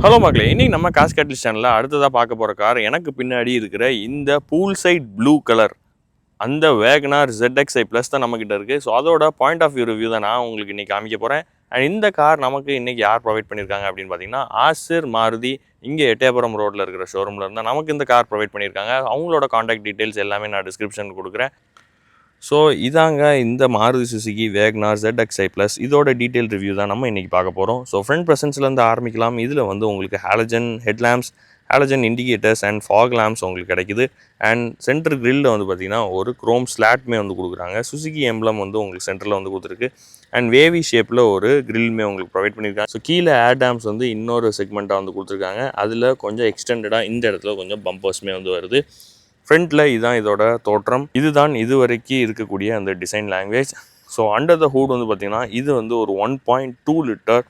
Hello மக்களே, இன்னைக்கு நம்ம காசு கேட்டலிஸ்ட் சேனலில் அடுத்ததாக பார்க்க போகிற கார் எனக்கு பின்னாடி இருக்கிற இந்த பூல் சைட் ப்ளூ கலர் அந்த வேகனார் ZXi ப்ளஸ் தான் நம்மக்கிட்ட இருக்குது. ஸோ அதோட பாயிண்ட் ஆஃப் வியூ ரிவ்யூ தான் நான் உங்களுக்கு இன்றைக்கி காமிக்க போகிறேன். அண்ட் இந்த கார் நமக்கு இன்றைக்கி யார் ப்ரொவைட் பண்ணியிருக்காங்க அப்படின்னு பார்த்தீங்கன்னா ஆசிர் மாருதி இங்கே எட்டயபுரம் ரோட்டில் இருக்கிற ஷோரூமில் இருந்தால் நமக்கு இந்த கார் ப்ரொவைட் பண்ணியிருக்காங்க. அவங்களோட காண்டாக்ட் டீட்டெயில்ஸ் எல்லாமே நான் டிஸ்கிரிப்ஷன் கொடுக்குறேன். ஸோ இதாங்க இந்த Maruti Suzuki Wagon R ZXi plus இதோட டீட்டெயில் ரிவ்யூ தான் நம்ம இன்றைக்கி பார்க்க போகிறோம். ஸோ ஃப்ரண்ட் ப்ரெசன்ஸ்லேருந்து ஆரம்பிக்கலாம். இதில் வந்து உங்களுக்கு halogen headlamps, halogen indicators and fog lamps உங்களுக்கு கிடைக்குது. அண்ட் சென்டர் கிரில்லில் வந்து பார்த்திங்கன்னா ஒரு குரோம் ஸ்லாட்மே வந்து கொடுக்குறாங்க. சுசுகி எம்ப்ளம் வந்து உங்களுக்கு சென்டரில் வந்து கொடுத்துருக்கு. அண்ட் வேவி ஷேப்பில் ஒரு கிரில்மே உங்களுக்கு ப்ரொவைட் பண்ணியிருக்காங்க. ஸோ கீழே ஏர்டாம்ஸ் வந்து இன்னொரு செக்மெண்ட்டாக வந்து கொடுத்துருக்காங்க. அதில் கொஞ்சம் எக்ஸ்டெண்டடாக இந்த இடத்துல கொஞ்சம் பம்பர்ஸ்மே வந்து வருது. ஃப்ரண்ட்டில் இதுதான் இதோட தோற்றம். இதுதான் இதுவரைக்கும் இருக்கக்கூடிய அந்த design language. So under the hood வந்து பார்த்திங்கன்னா இது வந்து ஒரு 1.2 லிட்டர்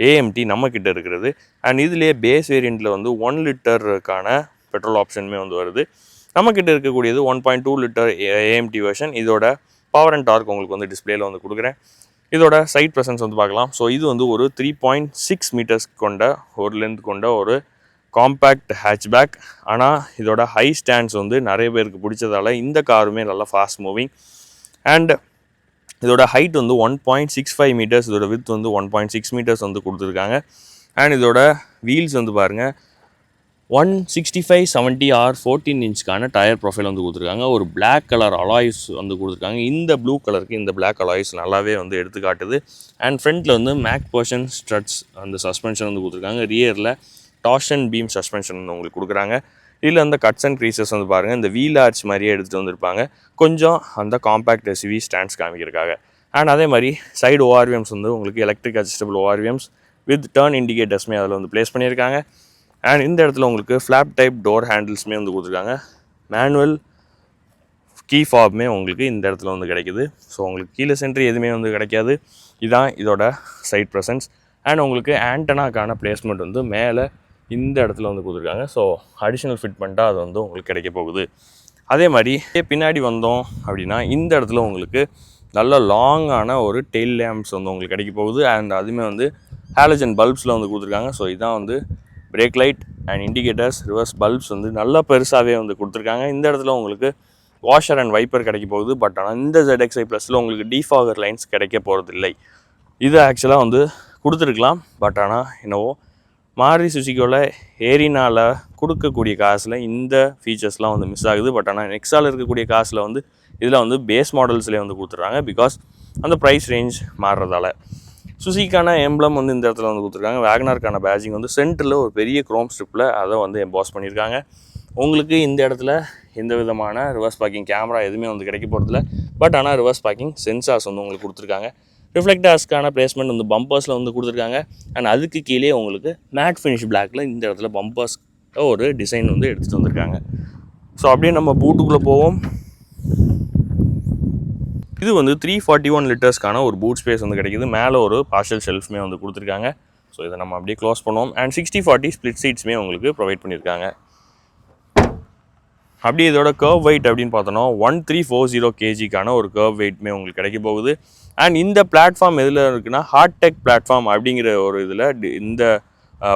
ஏஎம்டி நம்மக்கிட்ட இருக்கிறது. அண்ட் இதுலேயே பேஸ் வேரியண்ட்டில் வந்து 1 லிட்டருக்கான பெட்ரோல் ஆப்ஷனுமே வந்து வருது. நம்மக்கிட்ட இருக்கக்கூடியது 1.2 லிட்டர் ஏஎம்டி வெர்ஷன். இதோட பவர் அண்ட் டார்க் உங்களுக்கு வந்து டிஸ்பிளேயில் வந்து கொடுக்குறேன். இதோட சைட் ப்ரெசன்ஸ் வந்து பார்க்கலாம். ஸோ இது வந்து ஒரு 3.6 மீட்டர்ஸ் கொண்ட ஒரு லென்த் கொண்ட ஒரு காம்பேக்ட் ஹேட்ச்பேக். ஆனால் இதோட ஹை ஸ்டாண்ட்ஸ் வந்து நிறைய பேருக்கு பிடிச்சதால இந்த காருமே நல்லா ஃபாஸ்ட் மூவிங். அண்ட் இதோட ஹைட் வந்து 1.65 மீட்டர்ஸ், இதோட வித் வந்து 1.6 மீட்டர்ஸ் வந்து கொடுத்துருக்காங்க. அண்ட் இதோட வீல்ஸ் வந்து பாருங்கள் 165/70 14 இன்ச்சுக்கான டயர் ப்ரொஃபைல் வந்து கொடுத்துருக்காங்க. ஒரு பிளாக் கலர் அலாய்ஸ் வந்து கொடுத்துருக்காங்க. இந்த ப்ளூ கலருக்கு இந்த பிளாக் அலாய்ஸ் நல்லாவே வந்து எடுத்துக்காட்டுது. அண்ட் ஃப்ரண்ட்டில் வந்து மேக் போர்ஷன் ஸ்ட்ரட்ஸ் அந்த சஸ்பென்ஷன் வந்து கொடுத்துருக்காங்க. ரியரில் டார்ஷன் பீம் சஸ்பென்ஷன் வந்து உங்களுக்கு கொடுக்குறாங்க. இதில் அந்த கட்ஸ் அண்ட் க்ரீசஸ் வந்து பாருங்கள் இந்த வீல் ஆர்ச் மாதிரியே எடுத்துகிட்டு வந்திருப்பாங்க, கொஞ்சம் அந்த காம்பேக்ட் எஸ்யூவி ஸ்டாண்ட்ஸ் காமிக்கிறதுக்காக. அண்ட் அதே மாதிரி சைடு ஓஆர்விஎம்ஸ் வந்து உங்களுக்கு electric adjustable ORVMs with turn இண்டிகேட்டர்ஸ்மே அதில் வந்து ப்ளேஸ் பண்ணியிருக்காங்க. அண்ட் இந்த இடத்துல உங்களுக்கு ஃப்ளாப் டைப் டோர் ஹேண்டில்ஸ்மே வந்து கொடுத்துருக்காங்க. மேனுவல் கீ ஃபாப்மே உங்களுக்கு இந்த இடத்துல வந்து கிடைக்குது. ஸோ உங்களுக்கு கீழே சென்ட்ரி எதுவுமே வந்து கிடைக்காது. இதுதான் இதோட சைட் ப்ரெசன்ஸ். அண்ட் உங்களுக்கு ஆண்டனாக்கான பிளேஸ்மெண்ட் வந்து மேலே இந்த இடத்துல வந்து கொடுத்துருக்காங்க. ஸோ அடிஷ்னல் ஃபிட் பண்ணிட்டா அது வந்து உங்களுக்கு கிடைக்க போகுது. அதே மாதிரி பின்னாடி வந்தோம் அப்படின்னா இந்த இடத்துல உங்களுக்கு நல்ல லாங்கான ஒரு டெயில் லேம்ப்ஸ் வந்து உங்களுக்கு கிடைக்க போகுது. அண்ட் அதுவுமே வந்து ஹாலஜன் பல்ப்ஸில் வந்து கொடுத்துருக்காங்க. ஸோ இதான் வந்து break light and indicators, reverse bulbs வந்து நல்லா பெருசாகவே வந்து கொடுத்துருக்காங்க. இந்த இடத்துல உங்களுக்கு வாஷர் அண்ட் வைப்பர் கிடைக்க போகுது. பட் ஆனால் இந்த ZXi ப்ளஸில் உங்களுக்கு டிஃபாகர் லைன்ஸ் கிடைக்க போகிறது இல்லை. இது ஆக்சுவலாக வந்து கொடுத்துருக்கலாம். பட் ஆனால் என்னவோ மாருதி சுசுகியோட ஏரினால கொடுக்கக்கூடிய காசில் இந்த ஃபீச்சர்ஸ்லாம் வந்து மிஸ் ஆகுது. பட் ஆனால் நெக்ஸால் இருக்கக்கூடிய காசில் வந்து இதில் வந்து பேஸ் மாடல்ஸ்லேயே வந்து கொடுத்துட்றாங்க. பிகாஸ் அந்த ப்ரைஸ் ரேஞ்ச் மாறுறதால. சுசுகிக்கான எம்ப்ளம் வந்து இந்த இடத்துல வந்து கொடுத்துருக்காங்க. வேகனாருக்கான பேஜிங் வந்து சென்டரில் ஒரு பெரிய க்ரோம் ஸ்ட்ரிப்பில் அதை வந்து எம்பாஸ் பண்ணியிருக்காங்க. உங்களுக்கு இந்த இடத்துல எந்த விதமான ரிவர்ஸ் பார்க்கிங் கேமரா எதுவுமே வந்து கிடைக்க போகிறதில்ல. பட் ஆனால் ரிவர்ஸ் பார்க்கிங் சென்சார்ஸ் வந்து உங்களுக்கு கொடுத்துருக்காங்க. ரிஃப்ளெக்டர்ஸ்க்கான பிளேஸ்மெண்ட் வந்து பம்பர்ஸில் வந்து கொடுத்துருக்காங்க. அண்ட் அதுக்கு கீழே உங்களுக்கு மேட் ஃபினிஷ் பிளாக்கில் இந்த இடத்துல பம்பர்ஸ் ஒரு டிசைன் வந்து எடுத்துகிட்டு வந்திருக்காங்க. ஸோ அப்படியே நம்ம பூட்டுக்குள்ளே போவோம். இது வந்து 341 லிட்டர்ஸ்க்கான ஒரு பூட் ஸ்பேஸ் வந்து கிடைக்குது. மேலே ஒரு பார்ஷல் ஷெல்ஃப்மே வந்து கொடுத்துருக்காங்க. ஸோ இதை நம்ம அப்படியே க்ளோஸ் பண்ணுவோம். அண்ட் 60/40 ஸ்ப்ளிட் சீட்ஸுமே உங்களுக்கு ப்ரொவைட் பண்ணியிருக்காங்க. அப்படியே இதோட கர்வ் வெயிட் அப்படின்னு பார்த்தோன்னா 1340 kgக்கான ஒரு கர்வ் வெயிட்மே உங்களுக்கு கிடைக்க போகுது. அண்ட் இந்த பிளாட்ஃபார்ம் எதில் இருக்குன்னா ஹார்டெக் பிளாட்ஃபார்ம் அப்படிங்கிற ஒரு இதில் இந்த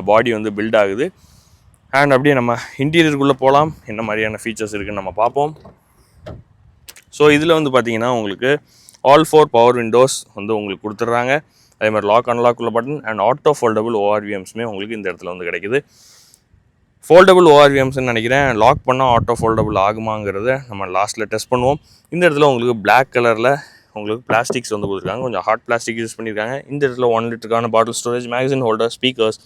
பாடி வந்து பில்ட் ஆகுது. அண்ட் அப்படியே நம்ம இன்டீரியருக்குள்ளே போகலாம். என்ன மாதிரியான ஃபீச்சர்ஸ் இருக்குதுன்னு நம்ம பார்ப்போம். ஸோ இதில் வந்து பார்த்திங்கன்னா உங்களுக்கு ஆல் 4 பவர் விண்டோஸ் வந்து உங்களுக்கு கொடுத்துட்றாங்க. அதே மாதிரி லாக் அன்லாக் உள்ள பட்டன் அண்ட் ஆட்டோ ஃபோல்டபுள் ஓஆர்விஎம்ஸுமே உங்களுக்கு இந்த இடத்துல வந்து கிடைக்குது. ஃபோல்டபுள் ஓஆர்விஎம்ஸ்ன்னு நினைக்கிறேன். லாக் பண்ணால் ஆட்டோ ஃபோல்டபுள் ஆகுமாங்கிறத நம்ம லாஸ்ட்டில் டெஸ்ட் பண்ணுவோம். இந்த இடத்துல உங்களுக்கு பிளாக் கலரில் உங்களுக்கு பிளாஸ்டிக்ஸ் வந்து கொடுத்துருக்காங்க. கொஞ்சம் ஹாட் பிளாஸ்டிக் யூஸ் பண்ணியிருக்காங்க. இந்த இடத்துல 1 லிட்டருக்கான bottle storage, magazine holder, speakers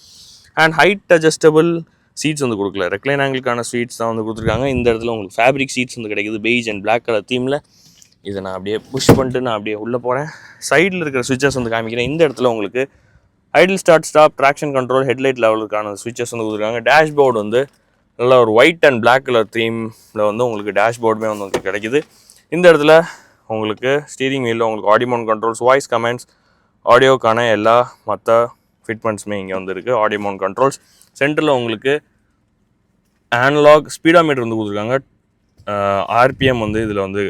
and height adjustable seats வந்து கொடுக்கல. ரெக்லைன் ஆங்கிளுக்கான சீட்ஸ் தான் வந்து கொடுத்துருக்காங்க. இந்த இடத்துல உங்களுக்கு ஃபேப்ரிக் சீட்ஸ் வந்து கிடைக்குது பெய்ஜ் அண்ட் பிளாக் கலர் தீமில். இதை நான் அப்படியே புஷ் பண்ணிட்டு நான் அப்படியே உள்ளே போகிறேன். சைடில் இருக்கிற ஸ்விட்சஸ் வந்து காமிக்கிறேன். இந்த இடத்துல உங்களுக்கு idle start stop, traction control, headlight லெவலுக்கான ஸ்விட்சஸ் வந்து கொடுத்துருக்காங்க. டேஷ்போர்டு வந்து நல்லா ஒரு ஒயிட் அண்ட் பிளாக் கலர் தீமில் வந்து உங்களுக்கு டேஷ்போர்டுமே வந்து உங்களுக்கு கிடைக்குது. இந்த இடத்துல உங்களுக்கு ஸ்டீரிங் வீலில் உங்களுக்கு audio mount controls, voice commands, ஆடியோக்கான எல்லா மற்ற ஃபிட்மெண்ட்ஸுமே இங்கே வந்து இருக்குது. Audio mount controls. சென்டரில் உங்களுக்கு அனலாக் ஸ்பீடாமீட்டர் வந்து கொடுத்துருக்காங்க. ஆர்பிஎம் வந்து இதில் வந்து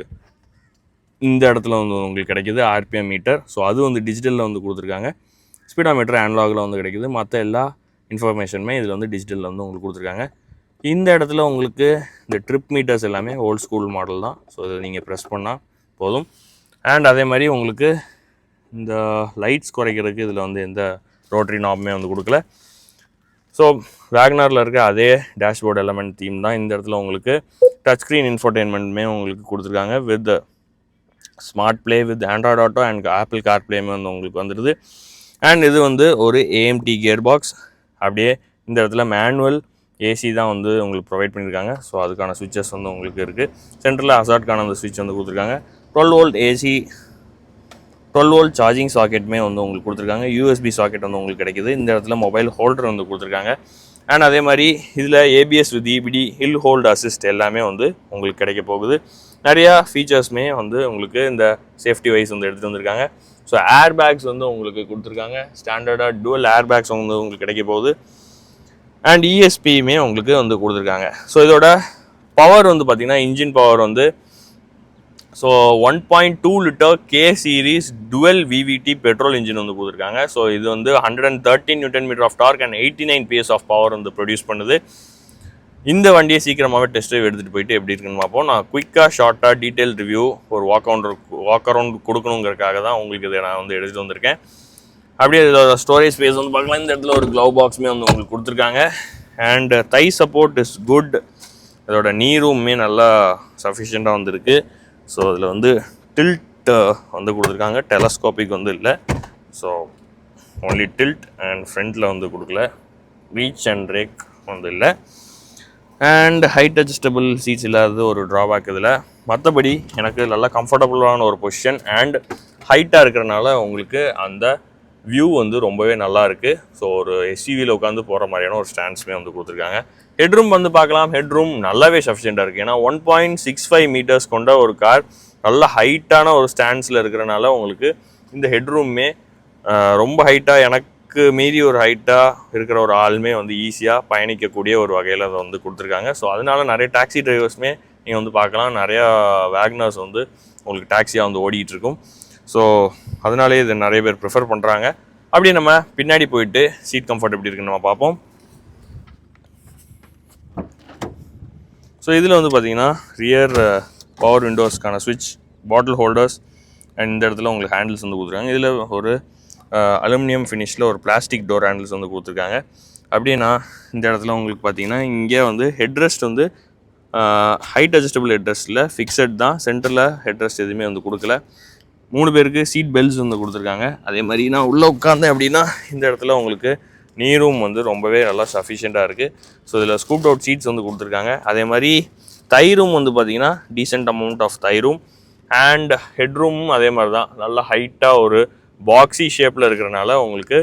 இந்த இடத்துல வந்து உங்களுக்கு கிடைக்கிது ஆர்பிஎம் மீட்டர். ஸோ அது வந்து டிஜிட்டலில் வந்து கொடுத்துருக்காங்க. ஸ்பீடாமீட்டர் அனலாகில் வந்து கிடைக்கிது. மற்ற எல்லா இன்ஃபர்மேஷனுமே இதில் வந்து டிஜிட்டலில் வந்து உங்களுக்கு கொடுத்துருக்காங்க. இந்த இடத்துல உங்களுக்கு இந்த ட்ரிப் மீட்டர்ஸ் எல்லாமே ஓல்ட் ஸ்கூல் மாடல் தான். ஸோ இதை நீங்கள் ப்ரெஸ் பண்ணால் போதும். அண்ட் அதே மாதிரி உங்களுக்கு இந்த லைட்ஸ் குறைக்கிறதுக்கு இதில் வந்து எந்த ரோட்டரி நாபுமே வந்து கொடுக்கல. ஸோ வேகனாரில் இருக்க அதே டேஷ்போர்ட் எலமெண்ட் தீம் தான் இந்த இடத்துல உங்களுக்கு டச் ஸ்க்ரீன் இன்ஃபோர்டெயின்மெண்ட்டுமே உங்களுக்கு கொடுத்துருக்காங்க with smart play with Android Auto and Apple car ப்ளேமே வந்து உங்களுக்கு வந்துடுது. அண்ட் இது வந்து ஒரு ஏஎம்டி கியர் பாக்ஸ். அப்படியே இந்த இடத்துல மேனுவல் ஏசி தான் வந்து உங்களுக்கு ப்ரொவைட் பண்ணியிருக்காங்க. ஸோ அதுக்கான சுவிட்சஸ் வந்து உங்களுக்கு இருக்குது. சென்டரில் அசார்ட்கான அந்த சுவிட்ச் வந்து கொடுத்துருக்காங்க. 12 வோல்ட் ஏசி 12 வோல்ட் சார்ஜிங் சாக்கெட்டுமே வந்து உங்களுக்கு கொடுத்துருக்காங்க. யூஎஸ்பி சாக்கெட் வந்து உங்களுக்கு கிடைக்கிது. இந்த இடத்துல மொபைல் ஹோல்டர் வந்து கொடுத்துருக்காங்க. அண்ட் அதே மாதிரி இதில் ABS with EBD hill hold assist எல்லாமே வந்து உங்களுக்கு கிடைக்க போகுது. நிறையா ஃபீச்சர்ஸுமே வந்து உங்களுக்கு இந்த சேஃப்டி வைஸ் வந்து எடுத்துகிட்டு வந்திருக்காங்க. ஸோ ஏர் பேக்ஸ் வந்து உங்களுக்கு கொடுத்துருக்காங்க. ஸ்டாண்டர்டாக டுவல் ஏர் பேக்ஸ் வந்து உங்களுக்கு கிடைக்க போகுது. அண்ட் இஎஸ்பியுமே உங்களுக்கு வந்து கொடுத்துருக்காங்க. ஸோ இதோட பவர் வந்து பார்த்திங்கன்னா இன்ஜின் பவர் வந்து so 1.2 litre K series dual VVT petrol engine வந்து கொடுத்துருக்காங்க. ஸோ இது வந்து 113 newton metre of torque and 89 PS of power வந்து ப்ரொடியூஸ் பண்ணுது. இந்த வண்டியை சீக்கிரமாகவே டெஸ்ட் ட்ரைவ் எடுத்துகிட்டு போயிட்டு எப்படி இருக்குன்னு பார்ப்போம். நான் குயிக்காக ஷார்ட்டாக டீட்டெயில் ரிவ்யூ ஒரு வாக் அரவுண்ட் கொடுக்கணுங்கிறதுக்காக தான் உங்களுக்கு இதை நான் வந்து எடுத்துகிட்டு வந்திருக்கேன். அப்படியே இதோட ஸ்டோரேஜ் ஸ்பேஸ் வந்து பார்க்கலாம். இந்த இடத்துல ஒரு க்ளவ் பாக்ஸுமே வந்து உங்களுக்கு கொடுத்துருக்காங்க. And Thai support is good. இதோட நீ ரூமே நல்லா சஃபிஷியண்ட்டாக வந்துருக்கு. ஸோ இதில் வந்து டில்ட் வந்து கொடுத்துருக்காங்க. டெலஸ்கோபிக் வந்து இல்லை. ஸோ ஒன்லி டில்ட் அண்ட் ஃப்ரண்ட்டில் வந்து கொடுக்கல. ரீச் அண்ட் ரேக் வந்து இல்லை. அண்ட் ஹைட் அட்ஜஸ்டபிள் சீட்ஸ் இல்லாதது ஒரு ட்ராபேக் இதில். மற்றபடி எனக்கு நல்லா கம்ஃபர்டபுளான ஒரு பொசிஷன் அண்ட் ஹைட்டாக இருக்கிறனால உங்களுக்கு அந்த வியூ வந்து ரொம்பவே நல்லா இருக்குது. ஸோ ஒரு எஸ்யூவியில் உட்காந்து போகிற மாதிரியான ஒரு ஸ்டாண்ட்ஸுமே வந்து கொடுத்துருக்காங்க. ஹெட்ரூம் வந்து பார்க்கலாம். ஹெட்ரூம் நல்லாவே சஃபிஷியண்ட்டாக இருக்குது. ஏன்னா 1.65 மீட்டர்ஸ் கொண்ட ஒரு கார் நல்ல ஹைட்டான ஒரு ஸ்டாண்ட்ஸில் இருக்கிறனால உங்களுக்கு இந்த ஹெட்ரூமே ரொம்ப ஹைட்டாக எனக்கு மீறி ஒரு ஹைட்டாக இருக்கிற ஒரு ஆளுமே வந்து ஈஸியாக பயணிக்கக்கூடிய ஒரு வகையில் அதை வந்து கொடுத்துருக்காங்க. ஸோ அதனால நிறைய டாக்ஸி டிரைவர்ஸுமே நீங்கள் வந்து பார்க்கலாம். நிறையா வேக்னர்ஸ் வந்து உங்களுக்கு டாக்ஸியாக வந்து ஓடிட்டுருக்கும். ஸோ அதனாலே இதை நிறைய பேர் ப்ரிஃபர் பண்ணுறாங்க. அப்படியே நம்ம பின்னாடி போயிட்டு சீட் கம்ஃபர்ட் எப்படி இருக்குன்னு நம்ம பார்ப்போம். ஸோ இதில் வந்து பார்த்திங்கன்னா ரியர் பவர் விண்டோஸ்க்கான ஸ்விட்ச், பாட்டில் ஹோல்டர்ஸ் அண்ட் இந்த இடத்துல உங்களுக்கு ஹேண்டில்ஸ் வந்து கொடுத்துருக்காங்க. இதில் ஒரு அலுமினியம் ஃபினிஷில் ஒரு பிளாஸ்டிக் டோர் ஹேண்டில்ஸ் வந்து கொடுத்துருக்காங்க. அப்படின்னா இந்த இடத்துல உங்களுக்கு பார்த்திங்கன்னா இங்கே வந்து ஹெட்ரெஸ்ட் வந்து ஹைட் அட்ஜஸ்டபிள் ஹெட்ரெஸ்ட்டில் ஃபிக்ஸட் தான். சென்டரில் ஹெட்ரெஸ்ட் எதுவுமே வந்து கொடுக்கல. 3 பேருக்கு சீட் பெல்ட்ஸ் வந்து கொடுத்துருக்காங்க. அதே மாதிரி நான் உள்ளே உட்காந்தேன் அப்படின்னா இந்த இடத்துல உங்களுக்கு நீரும் வந்து ரொம்பவே நல்லா சஃபிஷியண்ட்டாக இருக்குது. ஸோ இதில் ஸ்கூப்ட் அவுட் சீட்ஸ் வந்து கொடுத்துருக்காங்க. அதே மாதிரி தைரும் வந்து பார்த்திங்கன்னா டீசென்ட் அமௌண்ட் ஆஃப் தைரும். அண்ட் ஹெட்ரூமும் அதே மாதிரி தான் நல்லா ஹைட்டாக ஒரு பாக்ஸி ஷேப்பில் இருக்கிறனால உங்களுக்கு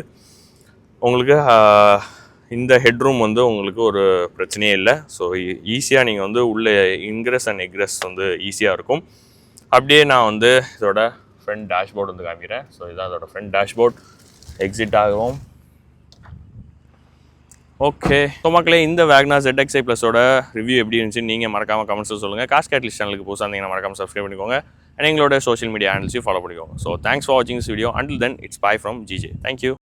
இந்த ஹெட்ரூம் வந்து உங்களுக்கு ஒரு பிரச்சனையே இல்லை. ஸோ ஈஸியாக நீங்கள் வந்து உள்ளே இன்க்ரெஸ் அண்ட் எக்ரெஸ் வந்து ஈஸியாக இருக்கும். அப்படியே நான் வந்து இதோட ஃப்ரண்ட் டேஷ்போர்ட் வந்து காமிக்கிறேன். ஸோ இதுதான் இதோட ஃப்ரண்ட் டேஷ்போர்ட். எக்ஸிட் ஆகும். ஓகே, ஸோ மக்களே இந்த வேக்னார் ZXi ப்ளஸோட ரிவ்யூ எப்படி இருந்துச்சுன்னு நீங்கள் மறக்காமல் கமெண்ட்ஸில் சொல்லுங்கள். காஸ் கேட்டலிஸ்ட் சேனலுக்கு புதுசாக இருந்தீங்கன்னா மறக்காமல் சப்ஸ்கிரைப் பண்ணிக்கோங்க. அண்ட் எங்களோட சோஷியல் மீடியா ஹேண்டில்ஸையும் ஃபாலோ பண்ணிக்கோங்க. ஸோ தேங்க்ஸ் ஃபார் வாட்சிங் this video. Until then it's by from GJ. Thank you.